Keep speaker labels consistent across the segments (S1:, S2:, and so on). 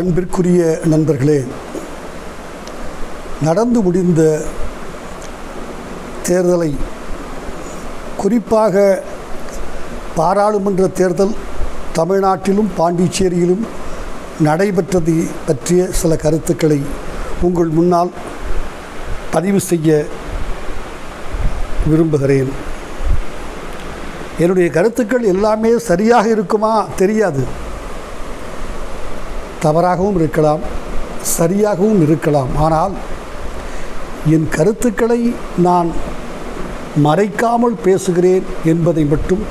S1: அன்பிற்குரிய நண்பர்களே, நடந்து முடிந்த தேர்தலை, குறிப்பாக பாராளுமன்ற தேர்தல் தமிழ்நாட்டிலும் பாண்டிச்சேரியிலும் நடைபெற்றது பற்றிய சில கருத்துக்களை உங்கள் முன்னால் பதிவு செய்ய விரும்புகிறேன். என்னுடைய கருத்துக்கள் எல்லாமே சரியாக இருக்குமா தெரியாது. தவறாகவும் இருக்கலாம், சரியாகவும் இருக்கலாம். ஆனால் என் கருத்துக்களை நான் மறைக்காமல் பேசுகிறேன் என்பதை மட்டும்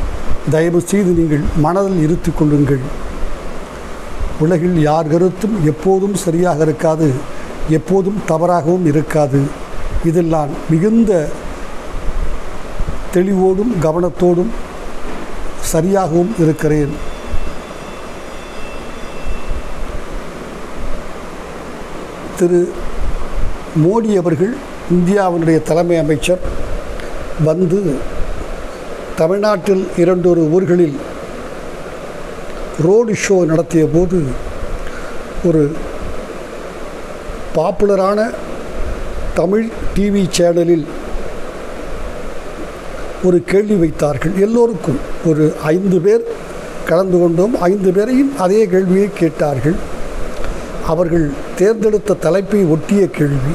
S1: தயவு செய்து நீங்கள் மனதில் இருத்தி கொள்ளுங்கள். உலகில் யார் கருத்தும் எப்போதும் சரியாக இருக்காது, எப்போதும் தவறாகவும் இருக்காது. இதில் நான் மிகுந்த தெளிவோடும் கவனத்தோடும் சரியாகவும் இருக்கிறேன். திரு மோடி அவர்கள், இந்தியாவினுடைய தலைமை அமைச்சர், வந்து தமிழ்நாட்டில் 2 ஊர்களில் ரோடு ஷோ நடத்திய போது ஒரு பாப்புலரான தமிழ் டிவி சேனலில் ஒரு கேள்வி வைத்தார்கள். எல்லோருக்கும் ஒரு 5 பேர் கலந்து கொண்டோம். 5 பேரையும் அதே கேள்வியை கேட்டார்கள். அவர்கள் தேர்ந்தெடுத்த தலைப்பை ஒட்டிய கேள்வி.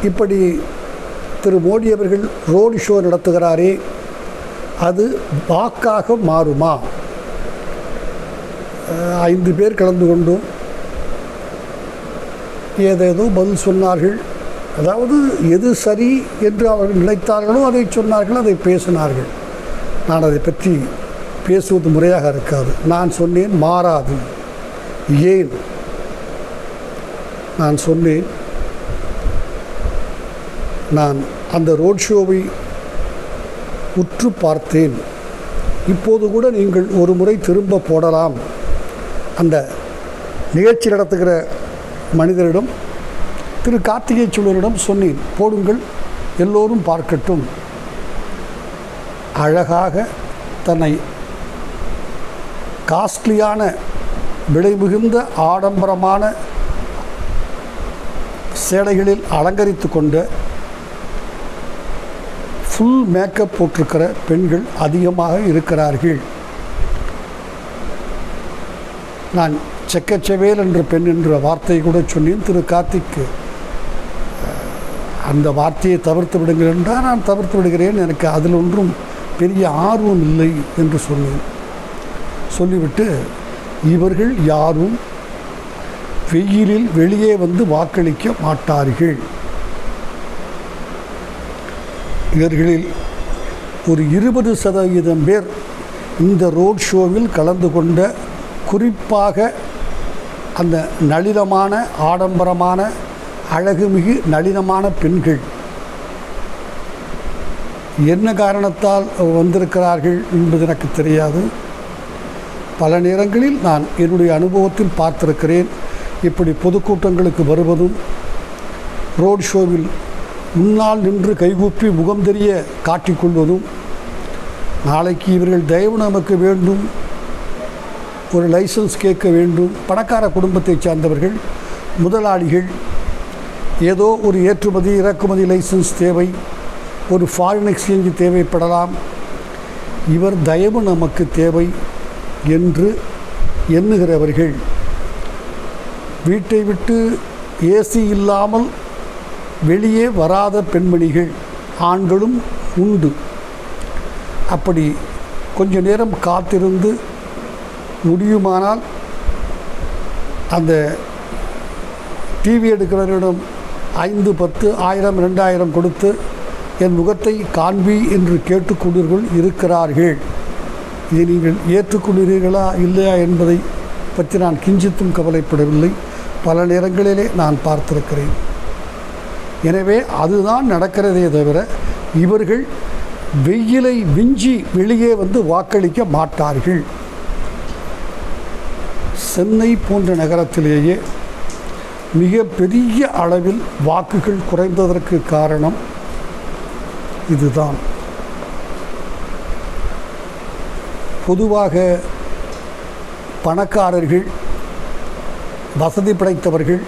S1: இப்படி திரு மோடி அவர்கள் ரோடு ஷோ நடத்துகிறாரே, அது வாக்காக மாறுமா? 5 பேர் கலந்து கொண்டோம். ஏதேதோ பதில் சொன்னார்கள். அதாவது எது சரி என்று அவர்கள் நினைத்தார்களோ அதை சொன்னார்கள், அதை பேசினார்கள். நான் அதை பற்றி பேசுவது முறையாக இருக்காது. நான் சொன்னேன் மாறாது. ஏன்? நான் சொன்னேன், நான் அந்த ரோட் ஷோவை உற்று பார்த்தேன். இப்போது கூட நீங்கள் ஒரு முறை திரும்ப போடலாம். அந்த நிகழ்ச்சி நடத்துகிற மனிதரிடம், திரு கார்த்திகை சூழலிடம் சொன்னேன், போடுங்கள், எல்லோரும் பார்க்கட்டும். அழகாக தன்னை காஸ்ட்லியான, விலை மிகுந்த ஆடம்பரமான சேலைகளில் அலங்கரித்து கொண்ட, ஃபுல் மேக்கப் போட்டிருக்கிற பெண்கள் அதிகமாக இருக்கிறார்கள். நான் செக்கச்செவேல் என்ற பெண் என்ற வார்த்தையை கூட சொன்னேன். திரு கார்த்திக்கு அந்த வார்த்தையை தவிர்த்து விடுங்கள் என்றால் நான் தவிர்த்து விடுகிறேன், எனக்கு அதில் ஒன்றும் பெரிய ஆர்வம் இல்லை என்று சொன்னேன். சொல்லிவிட்டு, இவர்கள் யாரும் வெயிலில் வெளியே வந்து வாக்களிக்க மாட்டார்கள். இவர்களில் ஒரு 20% பேர் இந்த ரோட் ஷோவில் கலந்து கொண்ட, குறிப்பாக அந்த நளினமான, ஆடம்பரமான, அழகுமிகு நளினமான பெண்கள் என்ன காரணத்தால் வந்திருக்கிறார்கள் என்பது எனக்கு தெரியாது. பல நேரங்களில் நான் என்னுடைய அனுபவத்தில் பார்த்திருக்கிறேன். இப்படி பொதுக்கூட்டங்களுக்கு வருவதும், ரோட் ஷோவில் முன்னால் நின்று கைகூப்பி முகம் தெரிய காட்டிக்கொள்வதும், நாளைக்கு இவர்கள் தயவு நமக்கு வேண்டும், ஒரு லைசன்ஸ் கேட்க வேண்டும். பணக்கார குடும்பத்தைச் சார்ந்தவர்கள், முதலாளிகள், ஏதோ ஒரு ஏற்றுமதி இறக்குமதி லைசன்ஸ் தேவை, ஒரு ஃபாரின் எக்ஸ்சேஞ்சு தேவைப்படலாம், இவர் தயவு நமக்கு தேவை என்று எண்ணுகிறவர்கள், வீட்டை விட்டு ஏசி இல்லாமல் வெளியே வராத பெண்மணிகள், ஆண்களும் உண்டு. அப்படி கொஞ்ச நேரம் காத்திருந்து முடியுமானால் அந்த டிவி எடுக்கிறவரிடம் 5, 10, 1000, 2000 கொடுத்து என் முகத்தை காண்பி என்று கேட்டுக்கொண்டவர்கள் இருக்கிறார்கள். இதை நீங்கள் ஏற்றுக்கொள்கிறீர்களா இல்லையா என்பதை பற்றி நான் கிஞ்சித்தும் கவலைப்படவில்லை. பல நேரங்களிலே நான் பார்த்திருக்கிறேன். எனவே அதுதான் நடக்கிறதே தவிர, இவர்கள் வெயிலை விஞ்சி வெளியே வந்து வாக்களிக்க மாட்டார்கள். சென்னை போன்ற நகரத்திலேயே மிக பெரிய அளவில் வாக்குகள் குறைந்ததற்கு காரணம் இதுதான். பொதுவாக பணக்காரர்கள் வசதி படைத்தவர்கள்,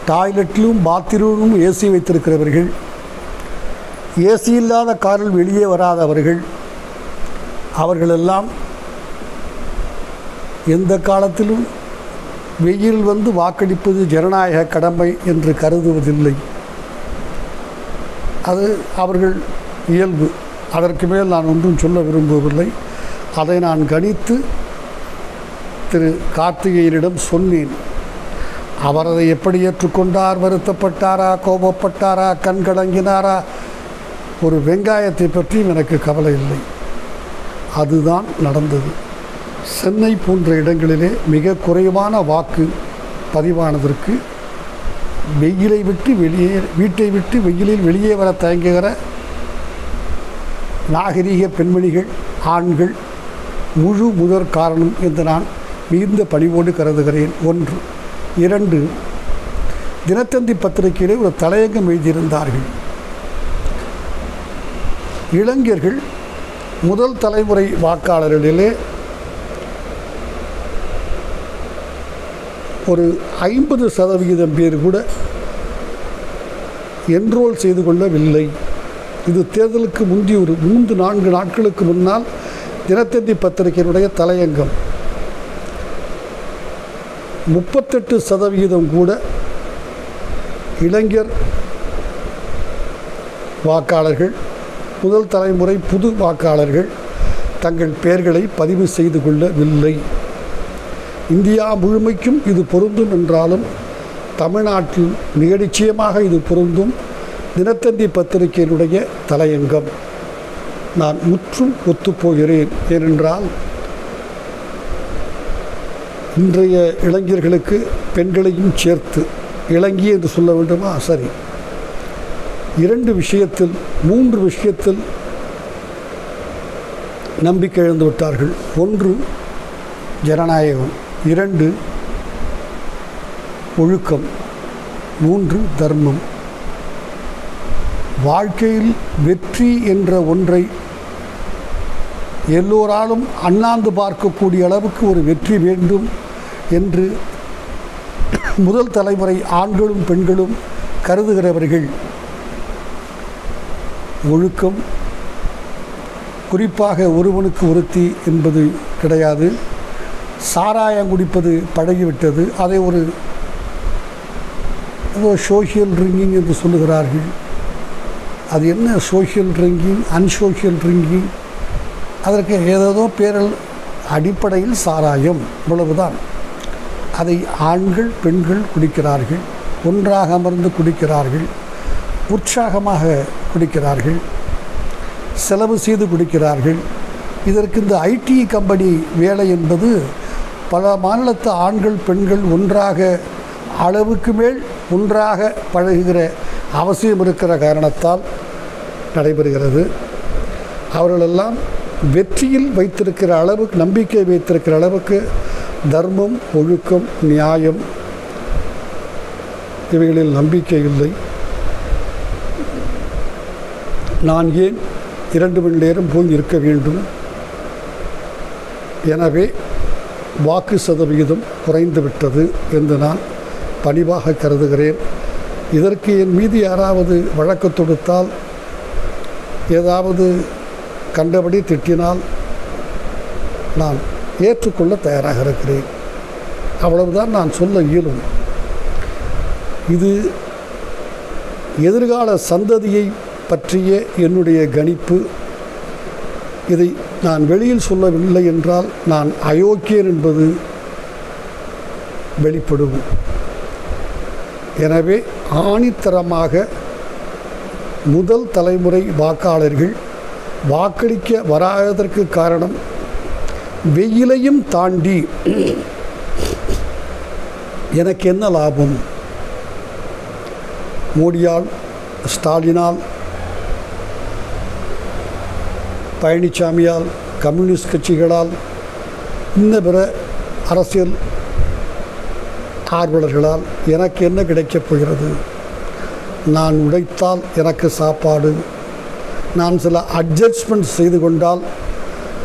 S1: டாய்லெட்டிலும் பாத்ரூமிலும் ஏசி வைத்திருக்கிறவர்கள், ஏசி இல்லாத காரில் வெளியே வராதவர்கள், அவர்களெல்லாம் எந்த காலத்திலும் வெயில் வந்து வாக்களிப்பது ஜனநாயக கடமை என்று கருதுவதில்லை. அது அவர்கள் இயல்பு. அதற்கு மேல் நான் ஒன்றும் சொல்ல விரும்பவில்லை. அதை நான் கணித்து திரு கார்த்திகேயனிடம் சொன்னேன். அவர் அதை எப்படி ஏற்றுக்கொண்டார்? வருத்தப்பட்டாரா, கோபப்பட்டாரா, கண்கலங்கினாரா? ஒரு வெங்காயத்தை பற்றியும் எனக்கு கவலை இல்லை. அதுதான் நடந்தது. சென்னை போன்ற இடங்களிலே மிக குறைவான வாக்கு பதிவானதற்கு வெயிலை விட்டு வீட்டை விட்டு வெயிலில் வெளியே வர தயங்குகிற நாகரீக பெண்மணிகள், ஆண்கள் முழு முதற் காரணம் என்று நான் மிகுந்த பணிவோடு கருதுகிறேன். 1. 2, தினத்தந்தி பத்திரிகையிலே ஒரு தலையங்கம் எழுதியிருந்தார்கள். இளைஞர்கள் முதல் தலைமுறை வாக்காளர்களிலே ஒரு 50% பேர் கூட என்ரோல் செய்து கொள்ளவில்லை. இது தேர்தலுக்கு முந்தைய ஒரு 3-4 நாட்களுக்கு முன்னால் தினத்தந்தி பத்திரிகையினுடைய தலையங்கம். 38% கூட இளைஞர் வாக்காளர்கள், முதல் தலைமுறை புது வாக்காளர்கள் தங்கள் பெயர்களை பதிவு செய்து கொள்ளவில்லை. இந்தியா முழுமைக்கும் இது பொருந்தும் என்றாலும் தமிழ்நாட்டில் மிக நிச்சயமாக இது பொருந்தும். தினத்தந்தி பத்திரிகையினுடைய தலையங்கம் நான் முற்றும் ஒத்துப்போகிறேன். ஏனென்றால் இன்றைய இளைஞர்களுக்கு பெண்களையும் சேர்த்து இளங்கி என்று சொல்ல வேண்டுமா? சரி, 2 விஷயத்தில் 3 விஷயத்தில் நம்பிக்கை இழந்து விட்டார்கள். 1 ஜனநாயகம், 2 ஒழுக்கம், 3 தர்மம். வாழ்க்கையில் வெற்றி என்ற ஒன்றை எல்லோராலும் அண்ணாந்து பார்க்கக்கூடிய அளவுக்கு ஒரு வெற்றி வேண்டும் என்று முதல் தலைமுறை ஆண்களும் பெண்களும் கருதுகிறவர்கள் ஒழுக்கம், குறிப்பாக ஒருவனுக்கு ஒருத்தி என்பது கிடையாது. சாராயம் குடிப்பது பழகிவிட்டது. அதை ஒரு சோஷியல் ட்ரிங்கிங் என்று சொல்லுகிறார்கள். அது என்ன சோஷியல் ட்ரிங்கிங், அன்சோஷியல் ட்ரிங்கிங்? அதற்கு ஏதேதோ பேரல். அடிப்படையில் சாராயம், இவ்வளவுதான். அதை ஆண்கள் பெண்கள் குடிக்கிறார்கள், ஒன்றாக அமர்ந்து குடிக்கிறார்கள், உற்சாகமாக குடிக்கிறார்கள், செலவு செய்து குடிக்கிறார்கள். இதற்கு இந்த ஐடி கம்பெனி வேலை என்பது பல மாநிலத்து ஆண்கள் பெண்கள் ஒன்றாக அளவுக்கு மேல் ஒன்றாக பழகுகிற அவசியம் இருக்கிற காரணத்தால் நடைபெறுகிறது. அவர்களெல்லாம் வெற்றியில் வைத்திருக்கிற அளவுக்கு, நம்பிக்கை வைத்திருக்கிற அளவுக்கு தர்மம், ஒழுக்கம், நியாயம் இவைகளில் நம்பிக்கை இல்லை. நான் ஏன் 2 மணி நேரம் போய் இருக்க வேண்டும்? எனவே வாக்கு சதவிகிதம் குறைந்துவிட்டது என்று நான் பணிவாக கருதுகிறேன். இதற்கு என் மீது யாராவது வழக்கு தொடுத்தால், ஏதாவது கண்டபடி திட்டினால் நான் ஏற்றுக்கொள்ள தயாராக இருக்கிறேன். அவ்வளவுதான் நான் சொல்ல இயலும். இது எதிர்கால சந்ததியை பற்றிய என்னுடைய கணிப்பு. இதை நான் வெளியில் சொல்லவில்லை என்றால் நான் அயோக்கியன் என்பது வெளிப்படும். எனவே ஆணித்தரமாக முதல் தலைமுறை வாக்காளர்கள் வாக்களிக்க வராததற்கு காரணம், வெயிலையும் தாண்டி எனக்கு என்ன லாபம்? மோடியால், ஸ்டாலினால், பழனிசாமியால், கம்யூனிஸ்ட் கட்சிகளால், இன்ன பிற அரசியல் ஆர்வலர்களால் எனக்கு என்ன கிடைக்கப் போகிறது? நான் உழைத்தால் எனக்கு சாப்பாடு, நான் சில அட்ஜஸ்ட்மெண்ட் செய்து கொண்டால்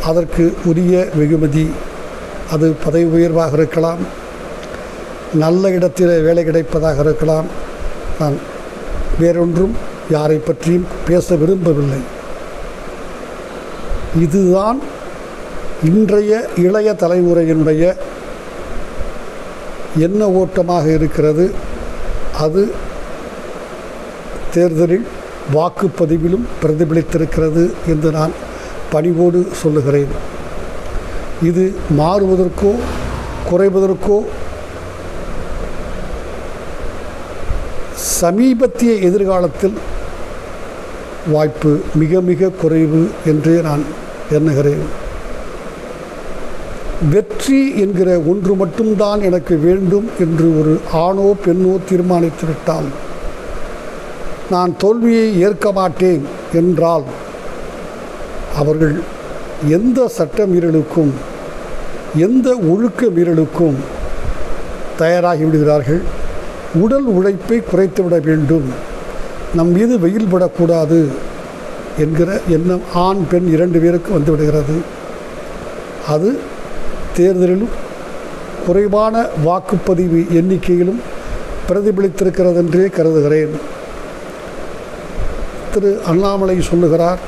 S1: அதற்கு உரிய வெகுமதி, அது பதவி உயர்வாக இருக்கலாம், நல்ல இடத்தில் வேலை கிடைப்பதாக இருக்கலாம். நான் வேறொன்றும் யாரை பற்றியும் பேச விரும்பவில்லை. இதுதான் இன்றைய இளைய தலைமுறையினுடைய என்ன ஓட்டமாக இருக்கிறது. அது தேர்தலில் வாக்குப்பதிவிலும் பிரதிபலித்திருக்கிறது என்று நான் பணிவோடு சொல்லுகிறேன். இது மாறுவதற்கோ குறைவதற்கோ சமீபத்திய எதிர்காலத்தில் வாய்ப்பு மிக மிக குறைவு என்றே நான் எண்ணுகிறேன். வெற்றி என்கிற ஒன்று மட்டும்தான் எனக்கு வேண்டும் என்று ஒரு ஆணோ பெண்ணோ தீர்மானித்துவிட்டால், நான் தோல்வியை ஏற்க மாட்டேன் என்றால் அவர்கள் எந்த சட்ட மீறலுக்கும் எந்த ஒழுக்க மீறலுக்கும் தயாராகிவிடுகிறார்கள். உடல் உழைப்பை குறைத்துவிட வேண்டும், நம் மீது வெயில் படக்கூடாது என்கிற எண்ணம் ஆண் பெண் 2 பேருக்கு வந்துவிடுகிறது. அது தேர்தலிலும் குறைவான வாக்குப்பதிவு எண்ணிக்கையிலும் பிரதிபலித்திருக்கிறது என்றே கருதுகிறேன். திரு அண்ணாமலை சொல்லுகிறார்,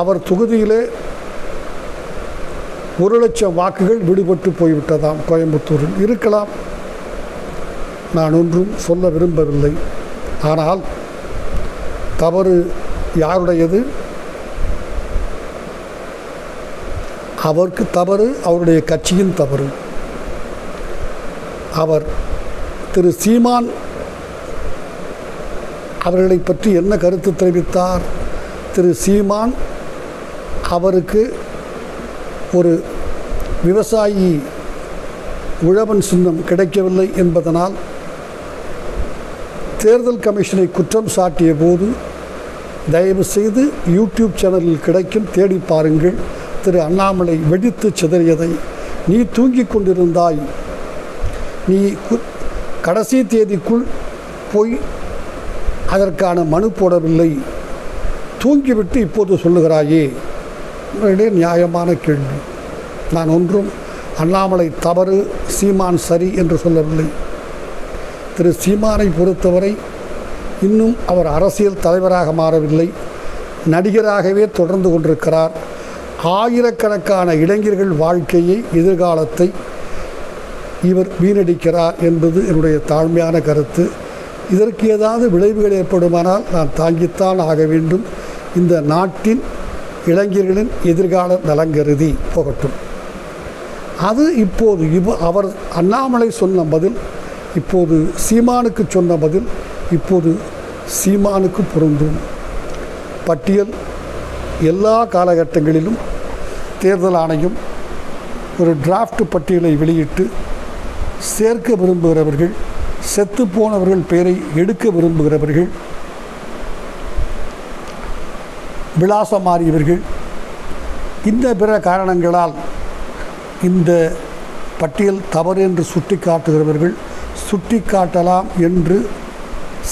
S1: அவர் தொகுதியிலே 1,00,000 வாக்குகள் விடுபட்டு போய்விட்டதாம். கோயம்புத்தூரில் இருக்கலாம், நான் ஒன்றும் சொல்ல விரும்பவில்லை. ஆனால் தவறு யாருடையது? அவருக்கு தவறு, அவருடைய கட்சியின் தவறு. அவர் திரு சீமான் அவர்களை பற்றி என்ன கருத்து தெரிவித்தார்? திரு சீமான் அவருக்கு ஒரு விவசாயி உழவன் சின்னம் கிடைக்கவில்லை என்பதனால் தேர்தல் கமிஷனை குற்றம் சாட்டிய போது, தயவு செய்து யூடியூப் சேனலில் கிடைக்கும், தேடி பாருங்கள், திரு அண்ணாமலை வெடித்து சிதறியதை. நீ தூங்கிக் கொண்டிருந்தாய், நீ கடைசி தேதிக்குள் போய் அதற்கான மனு போடவில்லை, தூங்கிவிட்டு இப்போது சொல்லுகிறாயே. உங்களுடைய நியாயமான கேள்வி. நான் ஒன்றும் அண்ணாமலை தவறு, சீமான் சரி என்று சொல்லவில்லை. திரு சீமானை பொறுத்தவரை இன்னும் அவர் அரசியல் தலைவராக மாறவில்லை, நடிகராகவே தொடர்ந்து கொண்டிருக்கிறார். ஆயிரக்கணக்கான இளைஞர்கள் வாழ்க்கையை, எதிர்காலத்தை இவர் வீணடிக்கிறார் என்பது என்னுடைய தாழ்மையான கருத்து. இதற்கு ஏதாவது விளைவுகள் ஏற்படுமானால் நான் தாங்கித்தான் ஆக வேண்டும். இந்த நாட்டின் இளைஞர்களின் எதிர்கால நலங்கருதி போகட்டும். அது இப்போது அவர் அண்ணாமலை சொன்ன பதில், இப்போது சீமானுக்கு சொன்ன பதில், இப்போது சீமானுக்கு பொருந்தும். பட்டியல் எல்லா காலகட்டங்களிலும் தேர்தல் ஆணையம் ஒரு டிராஃப்ட் பட்டியலை வெளியிட்டு சேர்க்க விரும்புகிறவர்கள், செத்து போனவர்கள் பெயரை எடுக்க விரும்புகிறவர்கள், விலாசம் மாறியவர்கள், இந்த பிற காரணங்களால் இந்த பட்டியல் தவறு என்று சுட்டி காட்டுகிறவர்கள் சுட்டி காட்டலாம் என்று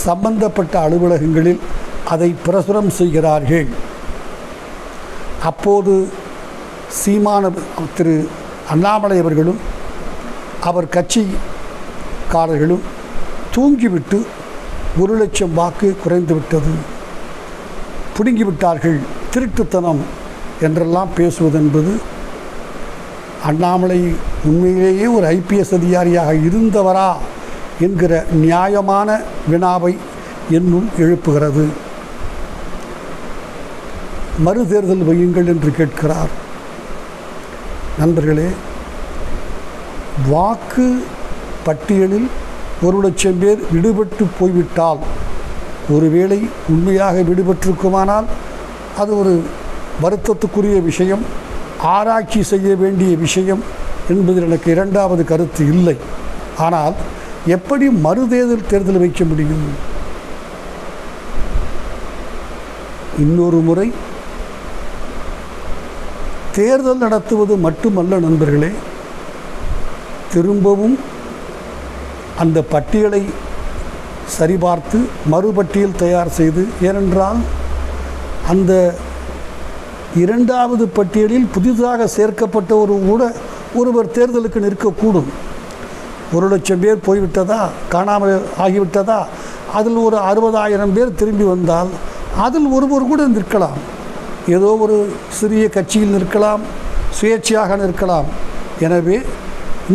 S1: சம்பந்தப்பட்ட அலுவலகங்களில் அதை பிரசுரம் செய்கிறார்கள். அப்போது சீமான திரு அண்ணாமலை அவர்களும் அவர் கட்சிக்காரர்களும் தூங்கிவிட்டு 1,00,000 வாக்கு குறைந்துவிட்டது, பிடுங்கிவிட்டார்கள், திருட்டுத்தனம் என்றெல்லாம் பேசுவது என்பது அண்ணாமலை உண்மையிலேயே ஒரு IPS அதிகாரியாக இருந்தவரா என்கிற நியாயமான வினாவை என்னுள் எழுப்புகிறது. மறுதேர்தல் வையுங்கள் என்று கேட்கிறார். நண்பர்களே, வாக்கு பட்டியலில் 1,00,000 பேர் விடுபட்டு போய்விட்டால், ஒருவேளை உண்மையாக விடுபட்டிருக்குமானால் அது ஒரு வருத்தத்துக்குரிய விஷயம், ஆராய்ச்சி செய்ய வேண்டிய விஷயம் என்பதில் எனக்கு இரண்டாவது கருத்து இல்லை. ஆனால் எப்படி தேர்தல் வைக்க முடியும்? இன்னொரு முறை தேர்தல் நடத்துவது மட்டுமல்ல நண்பர்களே, திரும்பவும் அந்த பட்டியலை சரிபார்த்து மறுபட்டியல் தயார் செய்து, ஏனென்றால் அந்த இரண்டாவது பட்டியலில் புதிதாக சேர்க்கப்பட்ட ஒருவர் தேர்தலுக்கு நிற்கக்கூடும். 1,00,000 பேர் போய்விட்டதா, காணாமல் ஆகிவிட்டதா, அதில் ஒரு 60,000 பேர் திரும்பி வந்தால் அதில் ஒருவர் கூட நிற்கலாம். ஏதோ ஒரு சிறிய கட்சியில் நிற்கலாம், சுயேட்சையாக நிற்கலாம். எனவே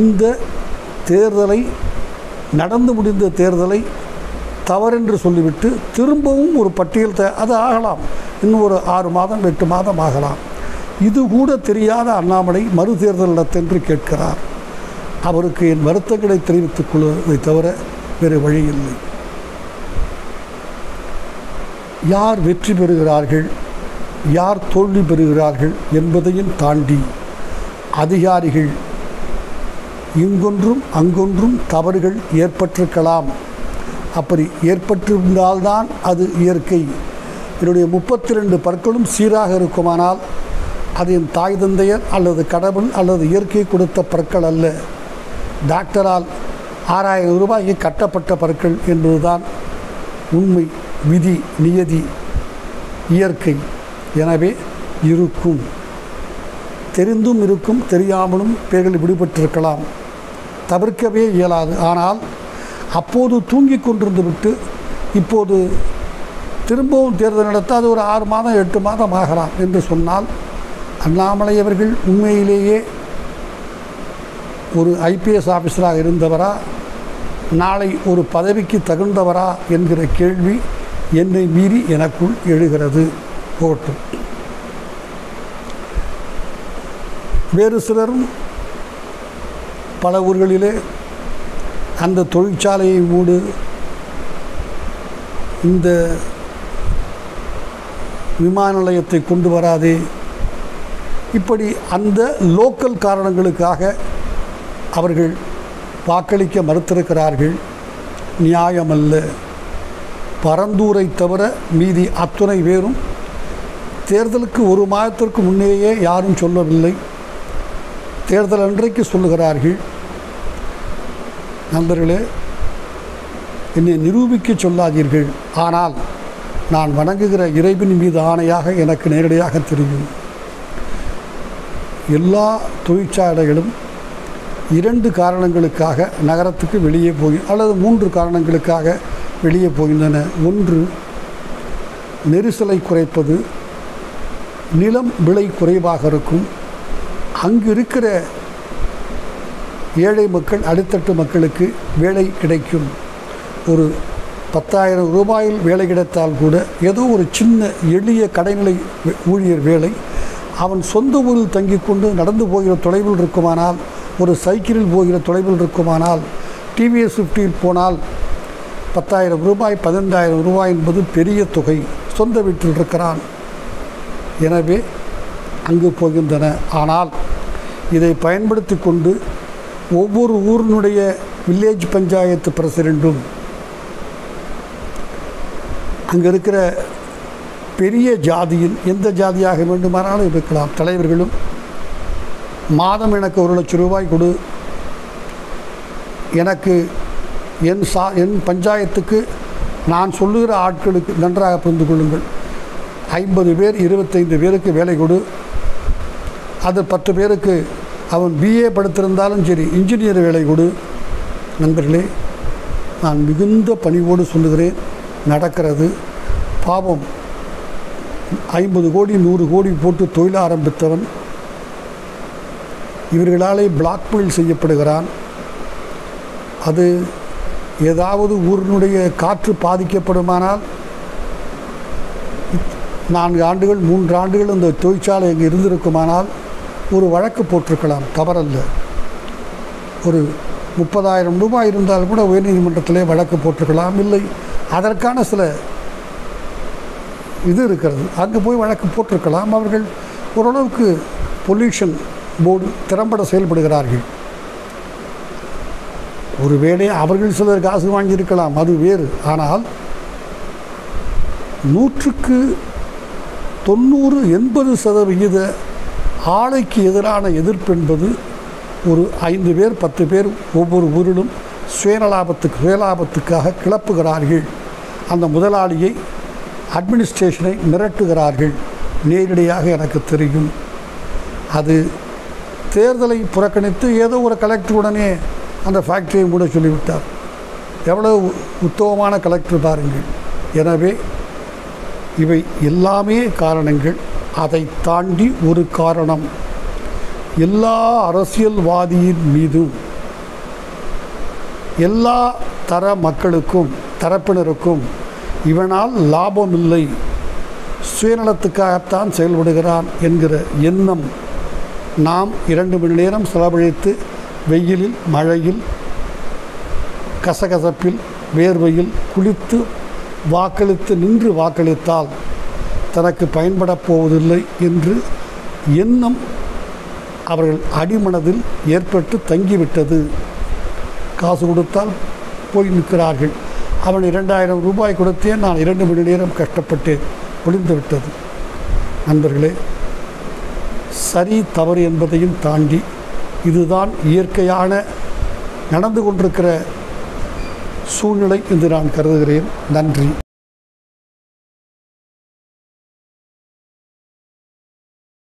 S1: இந்த தேர்தலை, நடந்து முடிந்த தேர்தலை தவறென்று சொல்லிவிட்டு திரும்பவும் ஒரு பட்டியல் அது ஆகலாம். இன்னும் ஒரு 6 மாதம் 8 மாதம் ஆகலாம். இது கூட தெரியாத அண்ணாமலை மறு தேர்தல் நடத்தென்று கேட்கிறார். அவருக்கு என் வருத்தங்களை தெரிவித்துக் கொள்வதை தவிர வேறு வழி இல்லை. யார் வெற்றி பெறுகிறார்கள், யார் தோல்வி பெறுகிறார்கள் என்பதையும் தாண்டி அதிகாரிகள் இங்கொன்றும் அங்கொன்றும் தவறுகள் ஏற்பட்டிருக்கலாம். அப்படி ஏற்பட்டிருந்தால்தான் அது இயற்கை. என்னுடைய 32 பற்களும் சீராக இருக்குமானால் அது என் தாய் தந்தையர் அல்லது கடவுள் அல்லது இயற்கை கொடுத்த பற்கள் அல்ல. டாக்டரால் 6,000 ரூபாய்க்கு கட்டப்பட்ட பற்கள் என்பதுதான் உண்மை, விதி, நியதி, இயற்கை. எனவே இருக்கும், தெரிந்தும் இருக்கும், தெரியாமலும் பேர்கள் விடுபட்டிருக்கலாம், தவிர்க்கவே இயலாது. ஆனால் அப்போது தூங்கி கொண்டிருந்து விட்டு இப்போது திரும்பவும் தேர்தல் நடத்த அது ஒரு 6 மாதம் 8 மாதம் ஆகலாம் என்று சொன்னால் அண்ணாமலை அவர்கள் உண்மையிலேயே ஒரு ஐபிஎஸ் ஆஃபீஸராக இருந்தவரா, நாளை ஒரு பதவிக்கு தகுந்தவரா என்கிற கேள்வி என்னை மீறி எனக்குள் எழுகிறது. போட்டும். வேறு சிலரும் பல ஊர்களிலே அந்த தொழிற்சாலையை மூடு, இந்த விமான நிலையத்தை கொண்டு வராதே, இப்படி அந்த லோக்கல் காரணங்களுக்காக அவர்கள் வாக்களிக்க மறுத்திருக்கிறார்கள். நியாயமல்ல. பரந்தூரை தவிர மீதி அத்துணை பேரும் தேர்தலுக்கு 1 மாதத்திற்கு முன்னேயே யாரும் சொல்லவில்லை, தேர்தல் அன்றைக்கு சொல்லுகிறார்கள். நண்பர்களே, என்னை நிரூபிக்க சொல்லாதீர்கள். ஆனால் நான் வணங்குகிற இறைவன் மீது ஆணையாக எனக்கு நேரடியாக தெரியும். எல்லா தொழிற்சாலைகளும் 2 காரணங்களுக்காக நகரத்துக்கு வெளியே அல்லது 3 காரணங்களுக்காக வெளியே போகின்றன. ஒன்று, நெரிசலை குறைப்பது. நிலம் விலை குறைவாக இருக்கும், அங்கு இருக்கிற ஏழை மக்கள், அடித்தட்டு மக்களுக்கு வேலை கிடைக்கும். ஒரு 10,000 ரூபாயில் வேலை கிடைத்தால் கூட ஏதோ ஒரு சின்ன எளிய கடைநிலை ஊழியர் வேலை அவன் சொந்த ஊரில் தங்கி கொண்டு நடந்து போகிற தொலைவில் இருக்குமானால், ஒரு சைக்கிளில் போகிற தொலைவில் இருக்குமானால், டிவிஎஸ் 50 போனால் 10,000 ரூபாய் 15,000 ரூபாய் என்பது பெரிய தொகை. சொந்த வீட்டில் இருக்கிறான், எனவே அங்கு போகின்றன. ஆனால் இதை பயன்படுத்தி கொண்டு ஒவ்வொரு ஊரினுடைய வில்லேஜ் பஞ்சாயத்து பிரசிடெண்ட்டும் அங்கே இருக்கிற பெரிய ஜாதியில் எந்த ஜாதியாக வேண்டுமானாலும் இருக்கலாம் தலைவர்களும் மாதம் எனக்கு 1,00,000 ரூபாய் கொடு, எனக்கு என் பஞ்சாயத்துக்கு நான் சொல்லுகிற ஆட்களுக்கு நன்றாக புரிந்து கொள்ளுங்கள், 50 பேர் 25 பேருக்கு வேலை கொடு, அது 10 பேருக்கு அவன் பிஏ படித்திருந்தாலும் சரி இன்ஜினியர் வேலை கொடு. நண்பர்களே, நான் மிகுந்த பணிவோடு சொல்லுகிறேன், நடக்கிறது. பாவம், 50 கோடி 100 கோடி போட்டு தொழில் ஆரம்பித்தவன் இவர்களாலே பிளாக்மெயில் செய்யப்படுகிறான். அது ஏதாவது ஊரினுடைய காற்று பாதிக்கப்படுமானால் 4 ஆண்டுகள் 3 ஆண்டுகள் இந்த தொழிற்சாலை அங்கே இருந்திருக்குமானால் ஒரு வழக்கு போட்டிருக்கலாம், தவறல்ல. ஒரு 30,000 ரூபாய் இருந்தால் கூட உயர்நீதிமன்றத்திலே வழக்கு போட்டிருக்கலாம். இல்லை, அதற்கான சில இது இருக்கிறது, அங்கே போய் வழக்கு போட்டிருக்கலாம். அவர்கள் ஓரளவுக்கு பொல்யூஷன் போர்டு திறம்பட செயல்படுகிறார்கள். ஒருவேளை அவர்கள் சிலர் காசு வாங்கியிருக்கலாம், அது வேறு. ஆனால் 100க்கு 90 80% ஆலைக்கு எதிரான எதிர்ப்பு என்பது ஒரு 5 பேர் 10 பேர் ஒவ்வொரு ஊரிலும் சுயலாபத்துக்காக கிளப்புகிறார்கள். அந்த முதலாளியை, அட்மினிஸ்ட்ரேஷனை மிரட்டுகிறார்கள். நேரடியாக எனக்கு தெரியும். அது தேர்தலை புறக்கணித்து ஏதோ ஒரு கலெக்டருடனே அந்த ஃபேக்ட்ரியை மூட சொல்லிவிட்டார். எவ்வளவு உத்தமமான கலெக்டர் பாருங்கள். எனவே இவை எல்லாமே காரணங்கள். அதை தாண்டி ஒரு காரணம், எல்லா அரசியல்வாதியின் மீதும் எல்லா தர மக்களுக்கும் தரப்பினருக்கும் இவனால் லாபம் இல்லை, சுயநலத்துக்காகத்தான் செயல்படுகிறான் என்கிற எண்ணம். நாம் 2 மணி நேரம் செலவழித்து வெயிலில் மழையில் கசகசப்பில் வேர்வையில் குளித்து வாக்களித்து நின்று வாக்களித்தால் தனக்கு பயன்படப் போவதில்லை என்று எண்ணம் அவர்கள் அடிமனதில் ஏற்பட்டு தங்கிவிட்டது. காசு கொடுத்தால் போய் நிற்கிறார்கள். அவன் 2000 ரூபாய் கொடுத்தேன், நான் 2 மணி நேரம் கஷ்டப்பட்டேன், முடிந்து விட்டது. நண்பர்களே, சரி தவறு என்பதையும் தாண்டி இதுதான் இயற்கையான நடந்து கொண்டிருக்கிற சூழ்நிலை என்று நான் கருதுகிறேன். நன்றி.